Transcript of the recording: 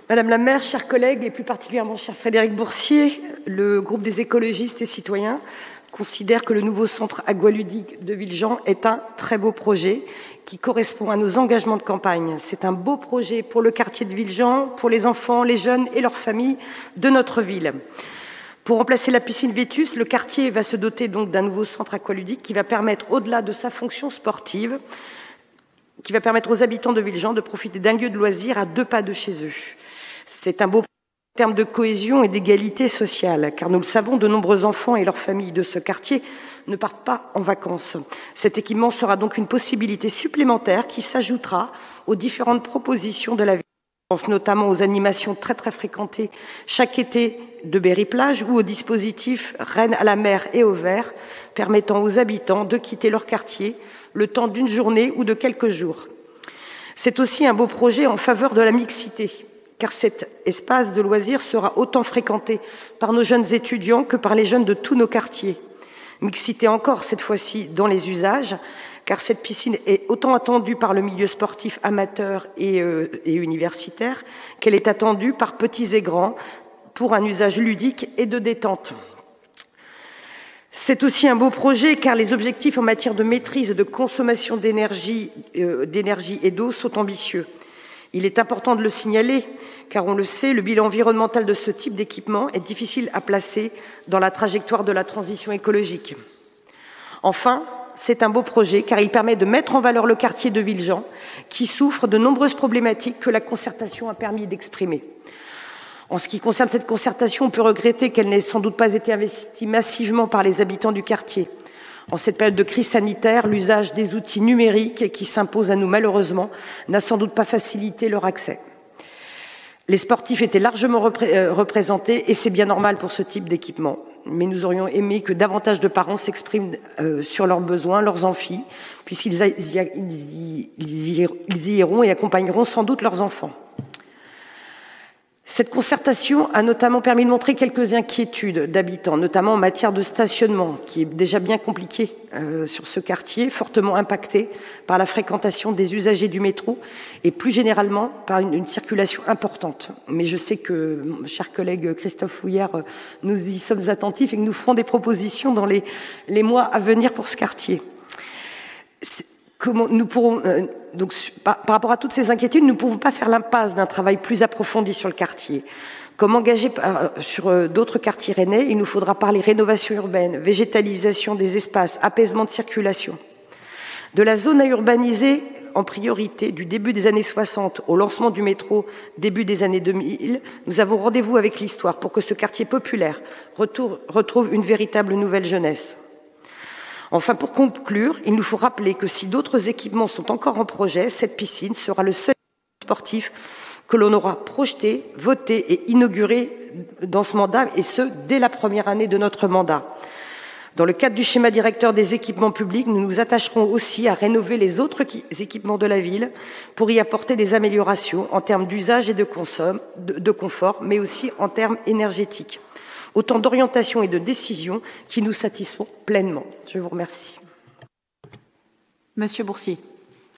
Madame la maire, chers collègues, et plus particulièrement cher Frédéric Boursier, le groupe des écologistes et citoyens considère que le nouveau centre aqualudique de Villejean est un très beau projet qui correspond à nos engagements de campagne. C'est un beau projet pour le quartier de Villejean, pour les enfants, les jeunes et leurs familles de notre ville. Pour remplacer la piscine Vétus, le quartier va se doter donc d'un nouveau centre aqualudique qui va permettre, au-delà de sa fonction sportive, qui va permettre aux habitants de Villejean de profiter d'un lieu de loisirs à 2 pas de chez eux. C'est un beau projet en termes de cohésion et d'égalité sociale, car nous le savons, de nombreux enfants et leurs familles de ce quartier ne partent pas en vacances. Cet équipement sera donc une possibilité supplémentaire qui s'ajoutera aux différentes propositions de la ville. Je pense notamment aux animations très fréquentées chaque été de Berry-Plage ou au dispositif Rennes à la mer et au vert, permettant aux habitants de quitter leur quartier le temps d'une journée ou de quelques jours. C'est aussi un beau projet en faveur de la mixité, car cet espace de loisirs sera autant fréquenté par nos jeunes étudiants que par les jeunes de tous nos quartiers. Mixité encore, cette fois-ci, dans les usages, car cette piscine est autant attendue par le milieu sportif amateur et universitaire qu'elle est attendue par petits et grands pour un usage ludique et de détente. C'est aussi un beau projet car les objectifs en matière de maîtrise et de consommation d'énergie et d'eau sont ambitieux. Il est important de le signaler car on le sait, le bilan environnemental de ce type d'équipement est difficile à placer dans la trajectoire de la transition écologique. Enfin, c'est un beau projet car il permet de mettre en valeur le quartier de Villejean qui souffre de nombreuses problématiques que la concertation a permis d'exprimer. En ce qui concerne cette concertation, on peut regretter qu'elle n'ait sans doute pas été investie massivement par les habitants du quartier. En cette période de crise sanitaire, l'usage des outils numériques qui s'imposent à nous malheureusement n'a sans doute pas facilité leur accès. Les sportifs étaient largement représentés et c'est bien normal pour ce type d'équipement. Mais nous aurions aimé que davantage de parents s'expriment sur leurs besoins, leurs amphis, puisqu'ils y iront et accompagneront sans doute leurs enfants. Cette concertation a notamment permis de montrer quelques inquiétudes d'habitants, notamment en matière de stationnement, qui est déjà bien compliqué sur ce quartier, fortement impacté par la fréquentation des usagers du métro et plus généralement par une circulation importante. Mais je sais que, mon cher collègue Christophe Fouillère, nous y sommes attentifs et que nous ferons des propositions dans les mois à venir pour ce quartier. Comment nous pourrons, par rapport à toutes ces inquiétudes, nous ne pouvons pas faire l'impasse d'un travail plus approfondi sur le quartier. Comme engagé sur d'autres quartiers rennais, il nous faudra parler rénovation urbaine, végétalisation des espaces, apaisement de circulation. De la zone à urbaniser en priorité du début des années 60 au lancement du métro début des années 2000, nous avons rendez-vous avec l'histoire pour que ce quartier populaire retrouve une véritable nouvelle jeunesse. Enfin, pour conclure, il nous faut rappeler que si d'autres équipements sont encore en projet, cette piscine sera le seul sportif que l'on aura projeté, voté et inauguré dans ce mandat, et ce, dès la première année de notre mandat. Dans le cadre du schéma directeur des équipements publics, nous nous attacherons aussi à rénover les autres équipements de la ville pour y apporter des améliorations en termes d'usage et de confort, mais aussi en termes énergétiques. Autant d'orientations et de décisions qui nous satisfont pleinement. Je vous remercie. Monsieur Boursier.